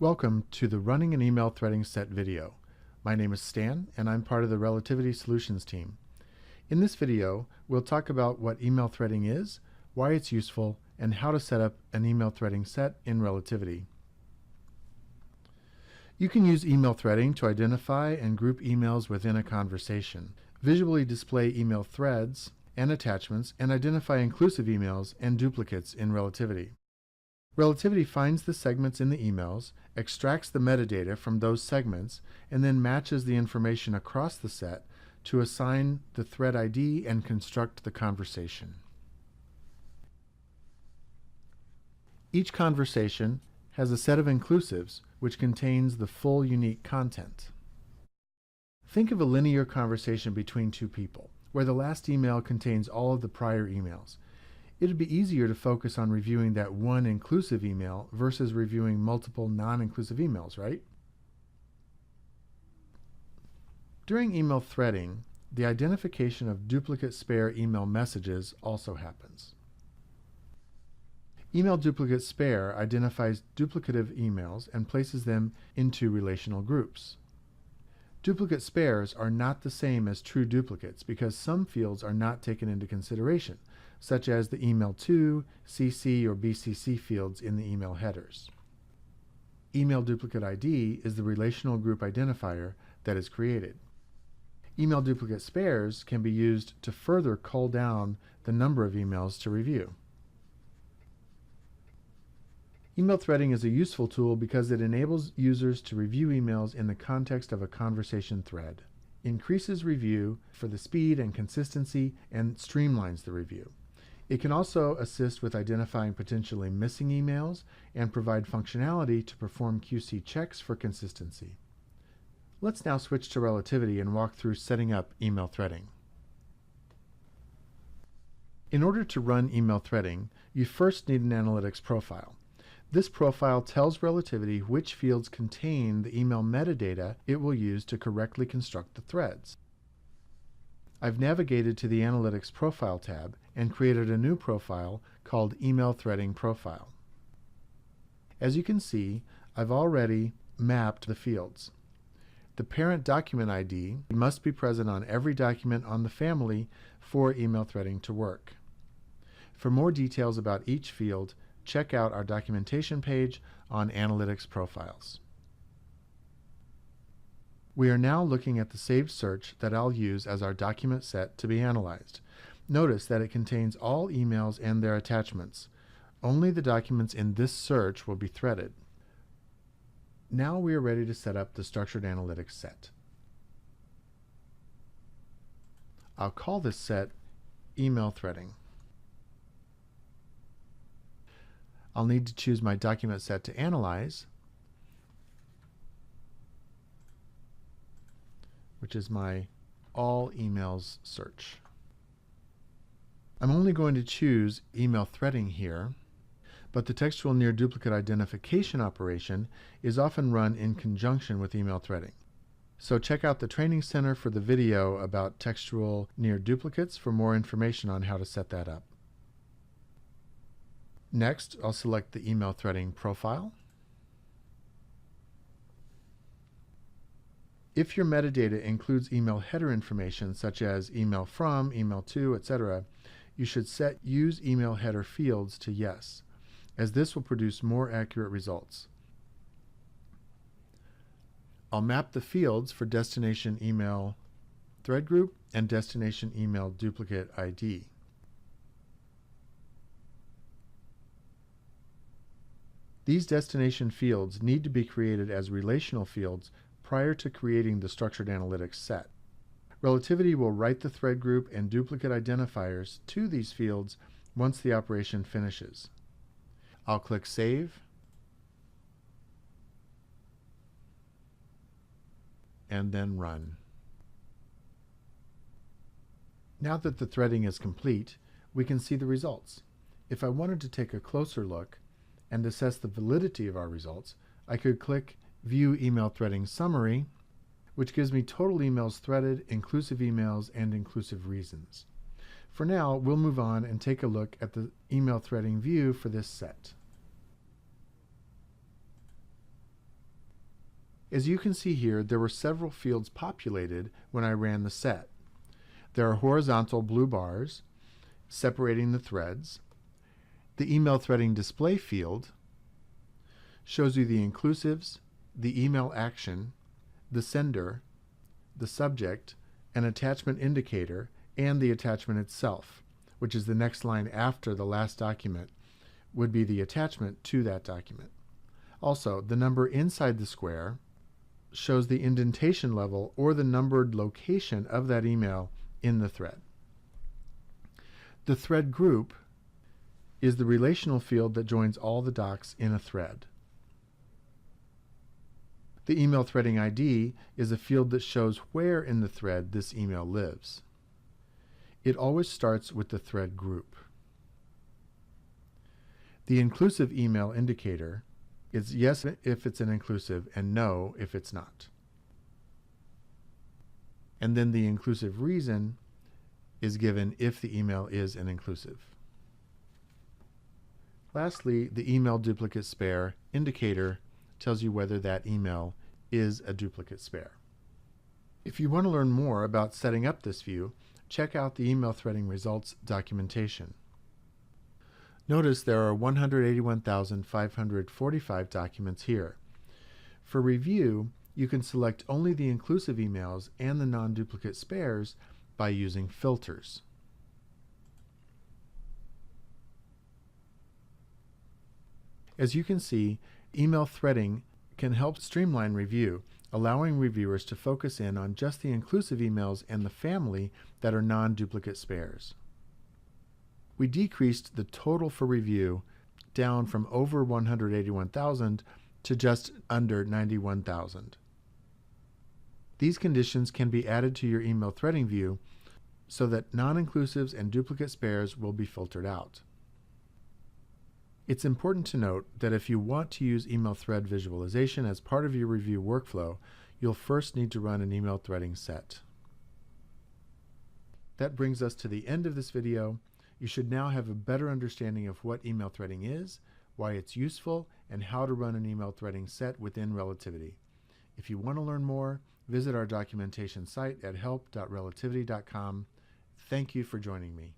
Welcome to the Running an Email Threading Set video. My name is Stan and I'm part of the Relativity Solutions team. In this video, we'll talk about what email threading is, why it's useful, and how to set up an email threading set in Relativity. You can use email threading to identify and group emails within a conversation, visually display email threads and attachments, and identify inclusive emails and duplicates in Relativity. Relativity finds the segments in the emails, extracts the metadata from those segments, and then matches the information across the set to assign the thread ID and construct the conversation. Each conversation has a set of inclusives which contains the full unique content. Think of a linear conversation between two people, where the last email contains all of the prior emails. It would be easier to focus on reviewing that one inclusive email versus reviewing multiple non-inclusive emails, right? During email threading, the identification of duplicate spare email messages also happens. Email duplicate spare identifies duplicative emails and places them into relational groups. Duplicate spares are not the same as true duplicates because some fields are not taken into consideration, such as the email to, CC, or BCC fields in the email headers. Email duplicate ID is the relational group identifier that is created. Email duplicate spares can be used to further cull down the number of emails to review. Email threading is a useful tool because it enables users to review emails in the context of a conversation thread, increases review for the speed and consistency, and streamlines the review. It can also assist with identifying potentially missing emails and provide functionality to perform QC checks for consistency. Let's now switch to Relativity and walk through setting up email threading. In order to run email threading, you first need an analytics profile. This profile tells Relativity which fields contain the email metadata it will use to correctly construct the threads. I've navigated to the Analytics Profile tab and created a new profile called Email Threading Profile. As you can see, I've already mapped the fields. The parent document ID must be present on every document on the family for email threading to work. For more details about each field, check out our documentation page on Analytics Profiles. We are now looking at the saved search that I'll use as our document set to be analyzed. Notice that it contains all emails and their attachments. Only the documents in this search will be threaded. Now we are ready to set up the structured analytics set. I'll call this set Email Threading. I'll need to choose my document set to analyze, which is my All Emails search. I'm only going to choose email threading here, but the textual near duplicate identification operation is often run in conjunction with email threading. So check out the Training Center for the video about textual near duplicates for more information on how to set that up. Next, I'll select the email threading profile. If your metadata includes email header information such as email from, email to, etc., you should set Use Email Header Fields to Yes, as this will produce more accurate results. I'll map the fields for Destination Email Thread Group and Destination Email Duplicate ID. These destination fields need to be created as relational fields prior to creating the structured analytics set. Relativity will write the thread group and duplicate identifiers to these fields once the operation finishes. I'll click Save and then Run. Now that the threading is complete, we can see the results. If I wanted to take a closer look and assess the validity of our results, I could click View Email Threading Summary, which gives me total emails threaded, inclusive emails, and inclusive reasons. For now, we'll move on and take a look at the email threading view for this set. As you can see here, there were several fields populated when I ran the set. There are horizontal blue bars separating the threads. The email threading display field shows you the inclusives, the email action, the sender, the subject, an attachment indicator, and the attachment itself, which is the next line after the last document, would be the attachment to that document. Also, the number inside the square shows the indentation level or the numbered location of that email in the thread. The thread group is the relational field that joins all the docs in a thread. The email threading ID is a field that shows where in the thread this email lives. It always starts with the thread group. The inclusive email indicator is yes if it's an inclusive and no if it's not. And then the inclusive reason is given if the email is an inclusive. Lastly, the email duplicate spare indicator tells you whether that email is a duplicate spare. If you want to learn more about setting up this view, check out the email threading results documentation. Notice there are 181,545 documents here. For review, you can select only the inclusive emails and the non-duplicate spares by using filters. As you can see, email threading can help streamline review, allowing reviewers to focus in on just the inclusive emails and the family that are non-duplicate spares. We decreased the total for review down from over 181,000 to just under 91,000. These conditions can be added to your email threading view so that non-inclusives and duplicate spares will be filtered out. It's important to note that if you want to use email thread visualization as part of your review workflow, you'll first need to run an email threading set. That brings us to the end of this video. You should now have a better understanding of what email threading is, why it's useful, and how to run an email threading set within Relativity. If you want to learn more, visit our documentation site at help.relativity.com. Thank you for joining me.